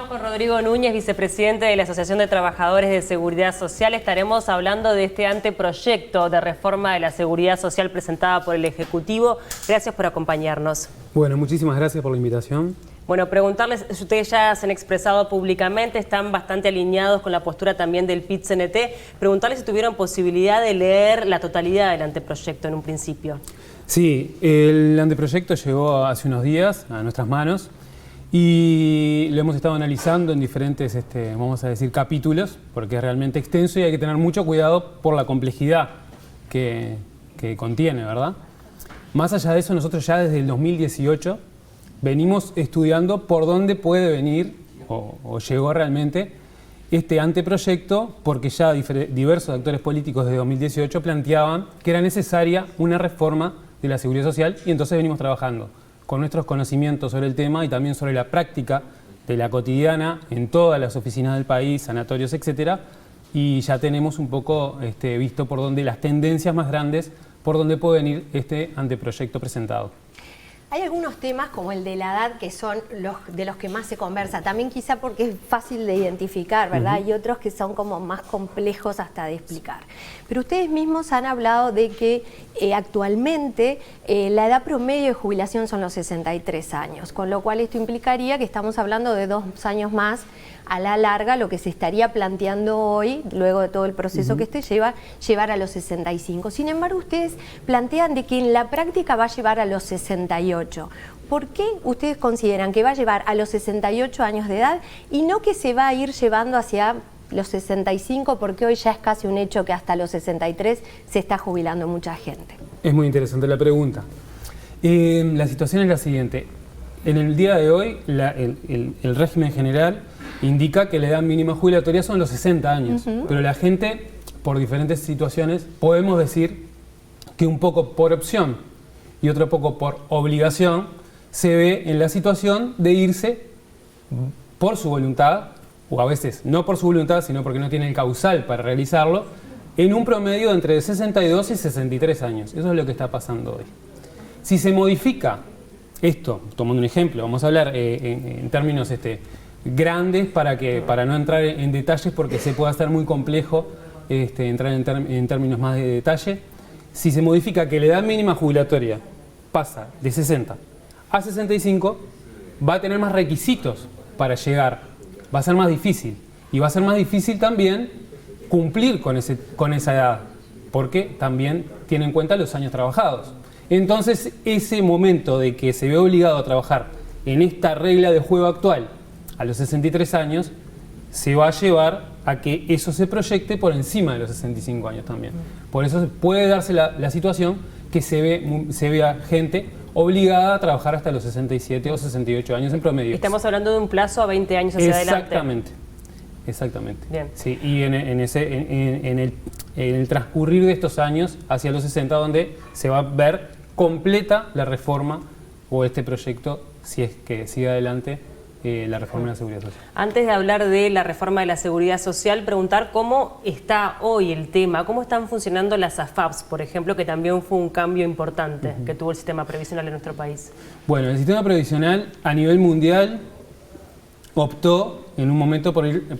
Estamos con Rodrigo Núñez, vicepresidente de la Asociación de Trabajadores de Seguridad Social. Estaremos hablando de este anteproyecto de reforma de la seguridad social presentada por el Ejecutivo. Gracias por acompañarnos. Bueno, muchísimas gracias por la invitación. Bueno, preguntarles, ustedes ya se han expresado públicamente, están bastante alineados con la postura también del PIT-CNT. Preguntarles si tuvieron posibilidad de leer la totalidad del anteproyecto en un principio. Sí, el anteproyecto llegó hace unos días a nuestras manos y lo hemos estado analizando en diferentes, vamos a decir, capítulos, porque es realmente extenso y hay que tener mucho cuidado por la complejidad que contiene, ¿verdad? Más allá de eso, nosotros ya desde el 2018 venimos estudiando por dónde puede venir o llegó realmente este anteproyecto, porque ya diversos actores políticos desde 2018 planteaban que era necesaria una reforma de la seguridad social y entonces venimos trabajando con nuestros conocimientos sobre el tema y también sobre la práctica de la cotidiana en todas las oficinas del país, sanatorios, etcétera, y ya tenemos un poco visto por dónde las tendencias más grandes, por dónde puede venir este anteproyecto presentado. Hay algunos temas como el de la edad que son de los que más se conversa, también quizá porque es fácil de identificar, ¿verdad? Y otros que son como más complejos hasta de explicar. Pero ustedes mismos han hablado de que actualmente la edad promedio de jubilación son los 63 años, con lo cual esto implicaría que estamos hablando de 2 años más a la larga, lo que se estaría planteando hoy, luego de todo el proceso que llevar a los 65. Sin embargo, ustedes plantean de que en la práctica va a llevar a los 68. ¿Por qué ustedes consideran que va a llevar a los 68 años de edad y no que se va a ir llevando hacia los 65, porque hoy ya es casi un hecho que hasta los 63 se está jubilando mucha gente? Es muy interesante la pregunta. La situación es la siguiente. En el día de hoy, el régimen general indica que la edad mínima jubilatoria son los 60 años, pero la gente, por diferentes situaciones, podemos decir que un poco por opción y otro poco por obligación, se ve en la situación de irse por su voluntad, o a veces no por su voluntad, sino porque no tiene el causal para realizarlo, en un promedio de entre 62 y 63 años. Eso es lo que está pasando hoy. Si se modifica esto, tomando un ejemplo, vamos a hablar en términos grandes para no entrar en detalles porque se puede hacer muy complejo entrar en términos más de detalle. Si se modifica que la edad mínima jubilatoria pasa de 60 a 65, va a tener más requisitos para llegar, va a ser más difícil y va a ser más difícil también cumplir con esa edad porque también tiene en cuenta los años trabajados. Entonces ese momento de que se ve obligado a trabajar en esta regla de juego actual a los 63 años, se va a llevar a que eso se proyecte por encima de los 65 años también. Por eso puede darse la situación que se vea gente obligada a trabajar hasta los 67 o 68 años en promedio. Estamos hablando de un plazo a 20 años hacia adelante. Exactamente. Bien. Sí, y en el transcurrir de estos años hacia los 60, donde se va a ver completa la reforma o este proyecto, si es que sigue adelante, la reforma de la seguridad social. Antes de hablar de la reforma de la seguridad social, preguntar cómo está hoy el tema, cómo están funcionando las AFAPs, por ejemplo, que también fue un cambio importante que tuvo el sistema previsional en nuestro país. Bueno, el sistema previsional a nivel mundial optó en un momento por ir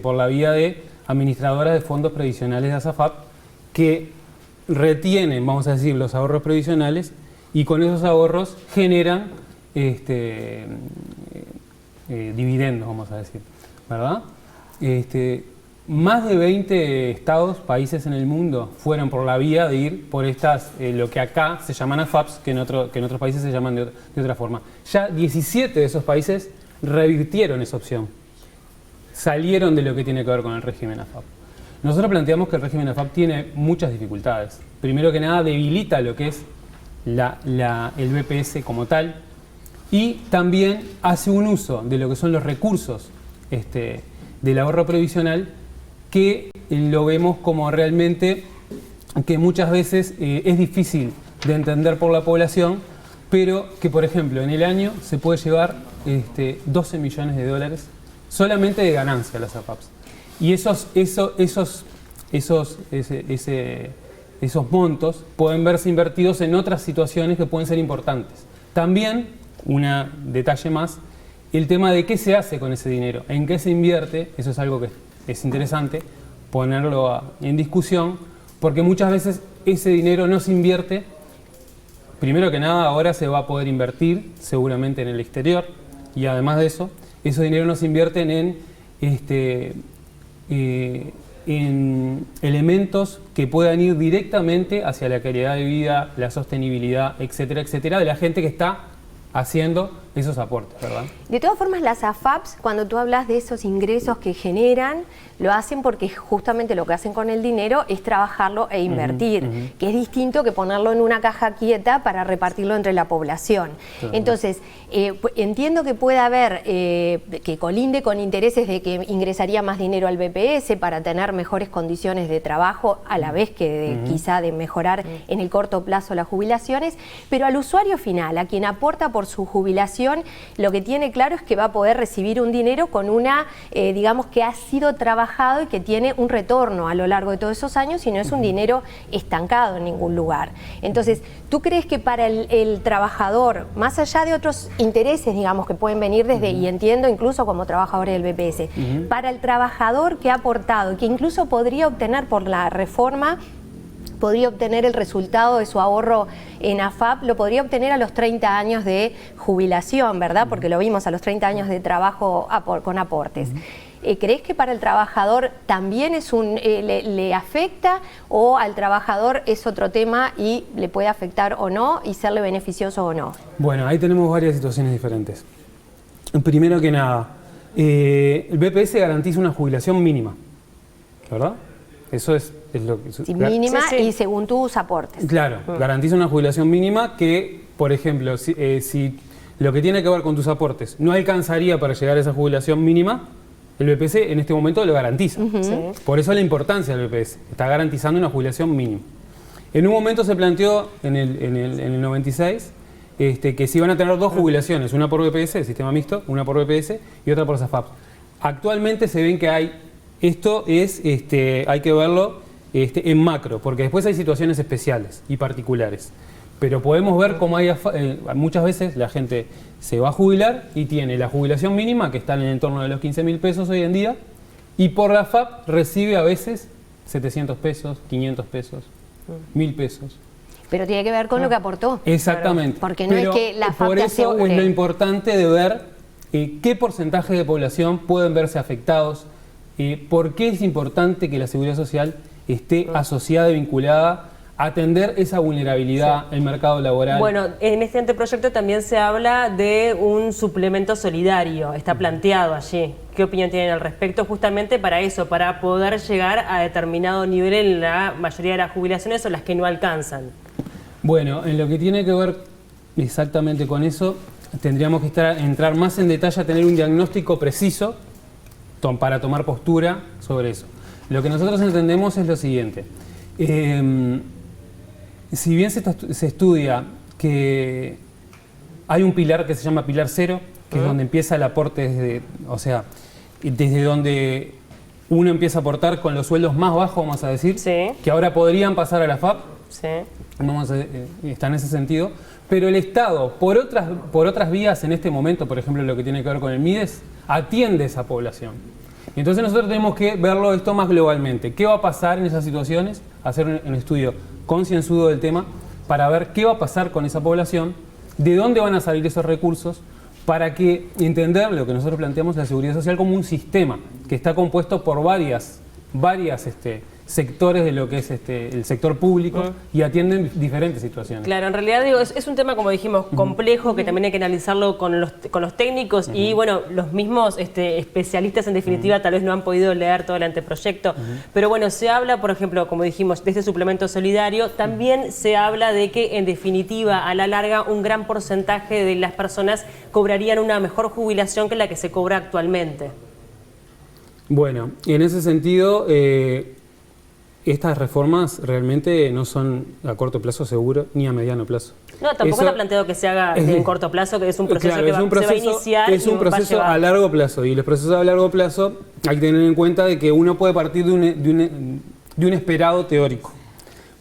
por la vía de administradoras de fondos previsionales de AFAP que retienen, vamos a decir, los ahorros previsionales y con esos ahorros generan dividendos, vamos a decir, ¿verdad? Más de 20 estados, países en el mundo fueron por la vía de ir por estas, lo que acá se llaman AFAPs, que en otros países se llaman de otra forma. Ya 17 de esos países revirtieron esa opción, salieron de lo que tiene que ver con el régimen AFAP. Nosotros planteamos que el régimen AFAP tiene muchas dificultades. Primero que nada, debilita lo que es el BPS como tal y también hace un uso de lo que son los recursos del ahorro previsional que lo vemos como realmente que muchas veces es difícil de entender por la población, pero que, por ejemplo, en el año se puede llevar 12 millones de dólares solamente de ganancia a las AFAPs. Y esos montos pueden verse invertidos en otras situaciones que pueden ser importantes. También, un detalle más, el tema de qué se hace con ese dinero, en qué se invierte. Eso es algo que es interesante ponerlo en discusión, porque muchas veces ese dinero no se invierte. Primero que nada, ahora se va a poder invertir seguramente en el exterior, y además de eso, esos dineros no se invierten en elementos que puedan ir directamente hacia la calidad de vida, la sostenibilidad, etcétera, etcétera, de la gente que está haciendo esos aportes, ¿verdad? De todas formas, las AFAPs, cuando tú hablas de esos ingresos que generan, lo hacen porque justamente lo que hacen con el dinero es trabajarlo e invertir, que es distinto que ponerlo en una caja quieta para repartirlo entre la población. Claro. Entonces, entiendo que puede haber, que colinde con intereses de que ingresaría más dinero al BPS para tener mejores condiciones de trabajo, a la vez que quizá de mejorar en el corto plazo las jubilaciones, pero al usuario final, a quien aporta por su jubilación, lo que tiene claro es que va a poder recibir un dinero con una, digamos, que ha sido trabajado y que tiene un retorno a lo largo de todos esos años y no es un dinero estancado en ningún lugar. Entonces, ¿tú crees que para el trabajador, más allá de otros intereses, digamos, que pueden venir desde, y entiendo incluso como trabajadores del BPS, para el trabajador que ha aportado y que incluso podría obtener por la reforma, podría obtener el resultado de su ahorro en AFAP, lo podría obtener a los 30 años de jubilación, ¿verdad? Porque lo vimos a los 30 años de trabajo con aportes. ¿Crees que para el trabajador también es le afecta, o al trabajador es otro tema y le puede afectar o no y serle beneficioso o no? Bueno, ahí tenemos varias situaciones diferentes. Primero que nada, el BPS garantiza una jubilación mínima, ¿verdad? Eso es lo que... Sí, mínima, sí, sí. Y según tus aportes. Claro, garantiza una jubilación mínima que, por ejemplo, si lo que tiene que ver con tus aportes no alcanzaría para llegar a esa jubilación mínima, el BPS en este momento lo garantiza. Sí. Por eso la importancia del BPS, está garantizando una jubilación mínima. En un momento se planteó, en el 96, que se iban a tener dos jubilaciones, una por BPS, el sistema mixto, una por BPS y otra por SAFAP. Actualmente se ven que hay... Esto es, hay que verlo en macro, porque después hay situaciones especiales y particulares. Pero podemos ver cómo hay muchas veces la gente se va a jubilar y tiene la jubilación mínima, que está en el entorno de los 15.000 pesos hoy en día, y por la FAP recibe a veces 700 pesos, 500 pesos, 1.000 pesos. Pero tiene que ver con lo que aportó. Exactamente. Porque no es que la FAP por te eso asegure. Es lo importante de ver qué porcentaje de población pueden verse afectados. ¿Por qué es importante que la seguridad social esté asociada y vinculada a atender esa vulnerabilidad en el mercado laboral? Bueno, en este anteproyecto también se habla de un suplemento solidario, está planteado allí. ¿Qué opinión tienen al respecto? Justamente para eso, para poder llegar a determinado nivel en la mayoría de las jubilaciones o las que no alcanzan. Bueno, en lo que tiene que ver exactamente con eso, tendríamos que entrar más en detalle a tener un diagnóstico preciso para tomar postura sobre eso. Lo que nosotros entendemos es lo siguiente. Si bien se estudia que hay un pilar que se llama pilar cero, que es donde empieza el aporte, desde donde uno empieza a aportar con los sueldos más bajos, vamos a decir, que ahora podrían pasar a la FAP, está en ese sentido, pero el Estado, por otras vías en este momento, por ejemplo lo que tiene que ver con el MIDES, atiende esa población. Entonces nosotros tenemos que verlo esto más globalmente. ¿Qué va a pasar en esas situaciones? Hacer un estudio concienzudo del tema para ver qué va a pasar con esa población, de dónde van a salir esos recursos, para que entender lo que nosotros planteamos la seguridad social como un sistema que está compuesto por varias sectores de lo que es el sector público y atienden diferentes situaciones. Claro, en realidad digo, es un tema, como dijimos, complejo, que también hay que analizarlo con los técnicos y bueno, los mismos especialistas en definitiva tal vez no han podido leer todo el anteproyecto, pero bueno, se habla, por ejemplo, como dijimos, de este suplemento solidario, también se habla de que en definitiva, a la larga, un gran porcentaje de las personas cobrarían una mejor jubilación que la que se cobra actualmente. Bueno, en ese sentido... estas reformas realmente no son a corto plazo seguro ni a mediano plazo. No, tampoco está planteado que se haga en corto plazo, que es un proceso que se va a iniciar. Es un proceso a largo plazo, y los procesos a largo plazo hay que tener en cuenta de que uno puede partir de un esperado teórico,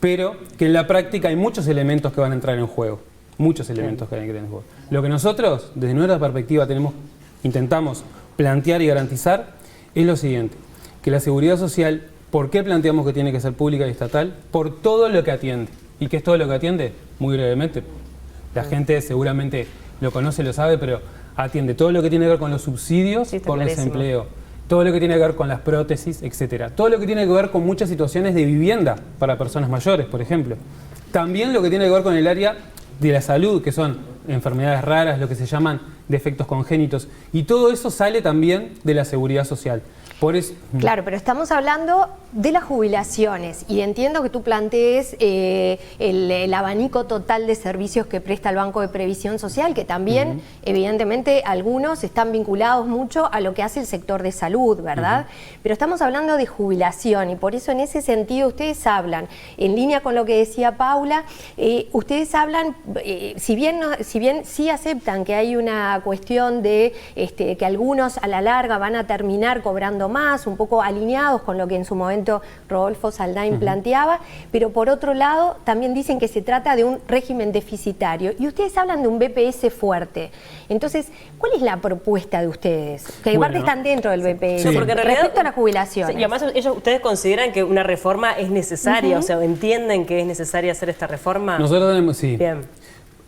pero que en la práctica hay muchos elementos que van a entrar en juego, muchos elementos que van a entrar en juego. Lo que nosotros, desde nuestra perspectiva, tenemos intentamos plantear y garantizar es lo siguiente, que la seguridad social, ¿por qué planteamos que tiene que ser pública y estatal? Por todo lo que atiende. ¿Y qué es todo lo que atiende? Muy brevemente, la gente seguramente lo conoce, lo sabe, pero atiende todo lo que tiene que ver con los subsidios por desempleo, todo lo que tiene que ver con las prótesis, etcétera. Todo lo que tiene que ver con muchas situaciones de vivienda para personas mayores, por ejemplo. También lo que tiene que ver con el área de la salud, que son enfermedades raras, lo que se llaman defectos congénitos. Y todo eso sale también de la seguridad social. Por eso... Claro, pero estamos hablando de las jubilaciones y entiendo que tú plantees el abanico total de servicios que presta el Banco de Previsión Social, que también, evidentemente, algunos están vinculados mucho a lo que hace el sector de salud, ¿verdad? Pero estamos hablando de jubilación y por eso en ese sentido ustedes hablan, en línea con lo que decía Paula, ustedes hablan, si bien sí aceptan que hay una cuestión de que algunos a la larga van a terminar cobrando más, un poco alineados con lo que en su momento Rodolfo Saldain planteaba, pero por otro lado también dicen que se trata de un régimen deficitario y ustedes hablan de un BPS fuerte. Entonces, ¿cuál es la propuesta de ustedes? Que aparte están dentro del BPS, sí, porque en realidad, respecto a las jubilaciones. Sí, y además ustedes consideran que una reforma es necesaria, o sea, ¿entienden que es necesaria hacer esta reforma? Nosotros tenemos, sí. Bien.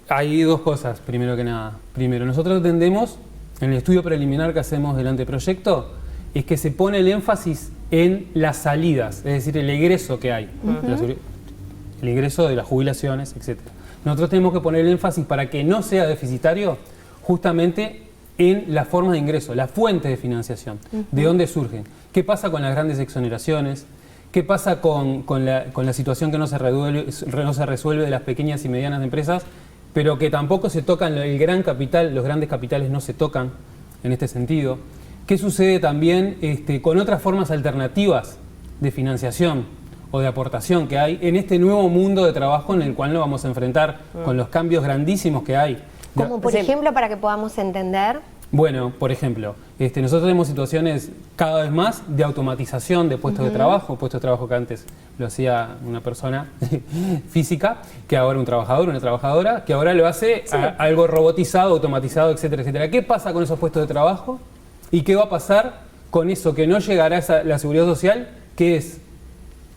Hay dos cosas, primero que nada. Primero, nosotros entendemos, en el estudio preliminar que hacemos del anteproyecto, es que se pone el énfasis en las salidas, es decir, el egreso que hay, el ingreso de las jubilaciones, etc. Nosotros tenemos que poner el énfasis para que no sea deficitario justamente en las formas de ingreso, las fuentes de financiación, de dónde surgen, qué pasa con las grandes exoneraciones, qué pasa con la situación que no se resuelve de las pequeñas y medianas empresas, pero que tampoco se tocan el gran capital, los grandes capitales no se tocan en este sentido. ¿Qué sucede también con otras formas alternativas de financiación o de aportación que hay en este nuevo mundo de trabajo en el cual nos vamos a enfrentar con los cambios grandísimos que hay? Como por ejemplo, para que podamos entender... Bueno, por ejemplo, nosotros tenemos situaciones cada vez más de automatización de puestos de trabajo que antes lo hacía una persona física, que ahora un trabajador, una trabajadora, que ahora lo hace algo robotizado, automatizado, etcétera, etcétera. ¿Qué pasa con esos puestos de trabajo? ¿Y qué va a pasar con eso que no llegará a la seguridad social, que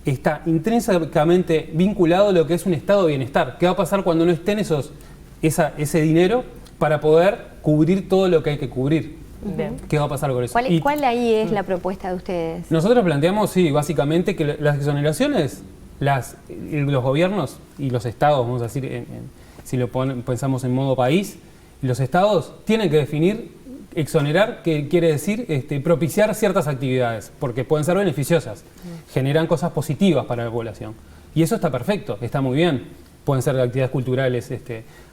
está intrínsecamente vinculado a lo que es un estado de bienestar? ¿Qué va a pasar cuando no estén ese dinero para poder cubrir todo lo que hay que cubrir? Bien. ¿Qué va a pasar con eso? ¿Cuál ahí es la propuesta de ustedes? Nosotros planteamos, sí, básicamente que las exoneraciones, los gobiernos y los estados, vamos a decir, si lo pensamos en modo país, los estados tienen que definir exonerar, que quiere decir propiciar ciertas actividades, porque pueden ser beneficiosas, generan cosas positivas para la población. Y eso está perfecto, está muy bien. Pueden ser actividades culturales,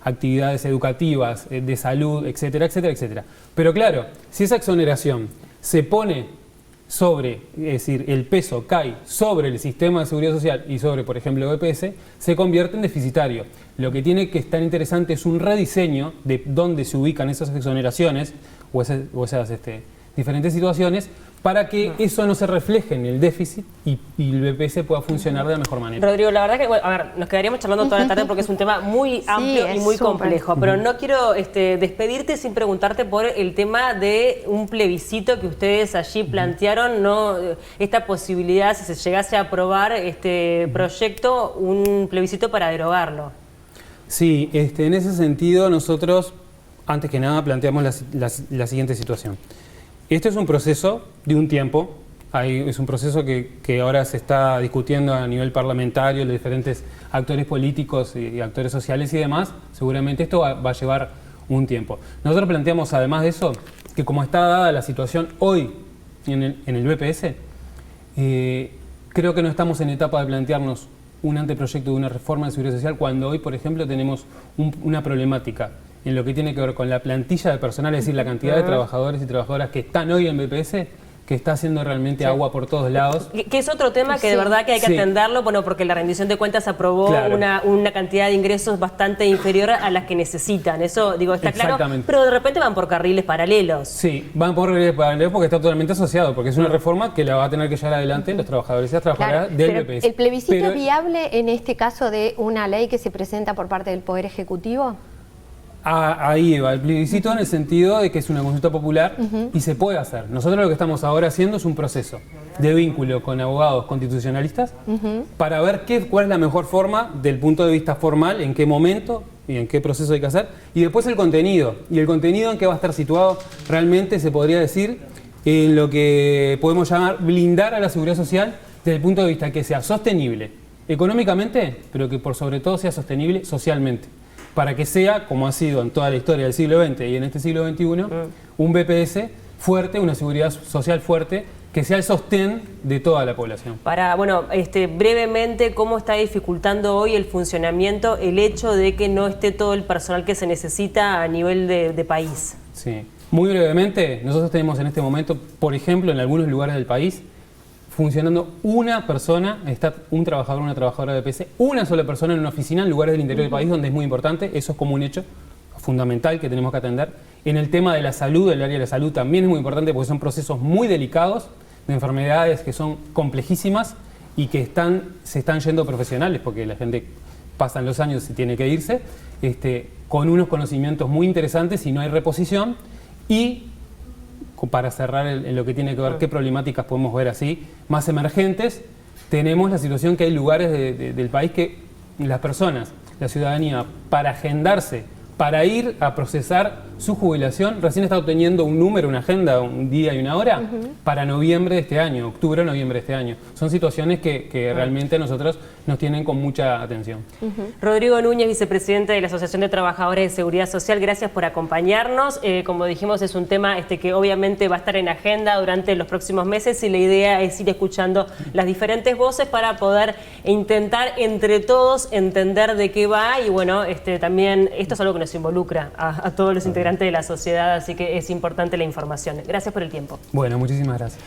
actividades educativas, de salud, etcétera, etcétera, etcétera. Pero claro, si esa exoneración se pone sobre, es decir, el peso cae sobre el sistema de seguridad social y sobre, por ejemplo, el BPS, se convierte en deficitario. Lo que tiene que estar interesante es un rediseño de dónde se ubican esas exoneraciones o esas diferentes situaciones para que eso no se refleje en el déficit y el BPS pueda funcionar de la mejor manera. Rodrigo, la verdad que, bueno, a ver, nos quedaríamos charlando toda la tarde porque es un tema muy amplio y muy complejo, pero no quiero despedirte sin preguntarte por el tema de un plebiscito que ustedes allí plantearon, ¿no? Esta posibilidad, si se llegase a aprobar este proyecto, un plebiscito para derogarlo. Sí, en ese sentido nosotros, antes que nada, planteamos la siguiente situación. Este es un proceso de un tiempo, es un proceso que ahora se está discutiendo a nivel parlamentario, los diferentes actores políticos y actores sociales y demás. Seguramente esto va a llevar un tiempo. Nosotros planteamos, además de eso, que como está dada la situación hoy en el BPS, creo que no estamos en etapa de plantearnos un anteproyecto de una reforma de seguridad social cuando hoy, por ejemplo, tenemos una problemática en lo que tiene que ver con la plantilla de personal, es decir, la cantidad de trabajadores y trabajadoras que están hoy en BPS, que está haciendo realmente agua por todos lados. Que es otro tema que de verdad que hay que atenderlo, bueno, porque la rendición de cuentas aprobó una cantidad de ingresos bastante inferior a las que necesitan. Eso, digo, está claro, pero de repente van por carriles paralelos. Sí, van por carriles paralelos porque está totalmente asociado, porque es una reforma que la va a tener que llevar adelante los trabajadores y las trabajadoras del BPS. ¿El plebiscito es viable en este caso de una ley que se presenta por parte del Poder Ejecutivo? Ahí va el plebiscito en el sentido de que es una consulta popular y se puede hacer. Nosotros lo que estamos ahora haciendo es un proceso de vínculo con abogados constitucionalistas para ver cuál es la mejor forma del punto de vista formal, en qué momento y en qué proceso hay que hacer, y después el contenido. Y el contenido en qué va a estar situado realmente se podría decir en lo que podemos llamar blindar a la seguridad social desde el punto de vista que sea sostenible económicamente, pero que por sobre todo sea sostenible socialmente, para que sea, como ha sido en toda la historia del siglo XX y en este siglo XXI, un BPS fuerte, una seguridad social fuerte, que sea el sostén de toda la población. Brevemente, ¿cómo está dificultando hoy el funcionamiento el hecho de que no esté todo el personal que se necesita a nivel de país? Sí, muy brevemente, nosotros tenemos en este momento, por ejemplo, en algunos lugares del país, funcionando una persona, está un trabajador, una trabajadora de BPS, una sola persona en una oficina en lugares del interior del país donde es muy importante, eso es como un hecho fundamental que tenemos que atender. En el tema de la salud, el área de la salud también es muy importante porque son procesos muy delicados de enfermedades que son complejísimas y que se están yendo profesionales porque la gente pasan los años y tiene que irse, con unos conocimientos muy interesantes y no hay reposición. Y para cerrar en lo que tiene que ver qué problemáticas podemos ver así, más emergentes, tenemos la situación que hay lugares del país que las personas, la ciudadanía, para agendarse, para ir a procesar su jubilación, recién está obteniendo un número, una agenda, un día y una hora, para noviembre de este año, octubre o noviembre de este año. Son situaciones que realmente a nosotros nos tienen con mucha atención. Rodrigo Núñez, vicepresidente de la Asociación de Trabajadores de Seguridad Social, gracias por acompañarnos. Como dijimos, es un tema que obviamente va a estar en agenda durante los próximos meses y la idea es ir escuchando las diferentes voces para poder intentar entre todos entender de qué va y bueno, también esto es algo que nos involucra a todos los integrantes de la sociedad, así que es importante la información. Gracias por el tiempo. Bueno, muchísimas gracias.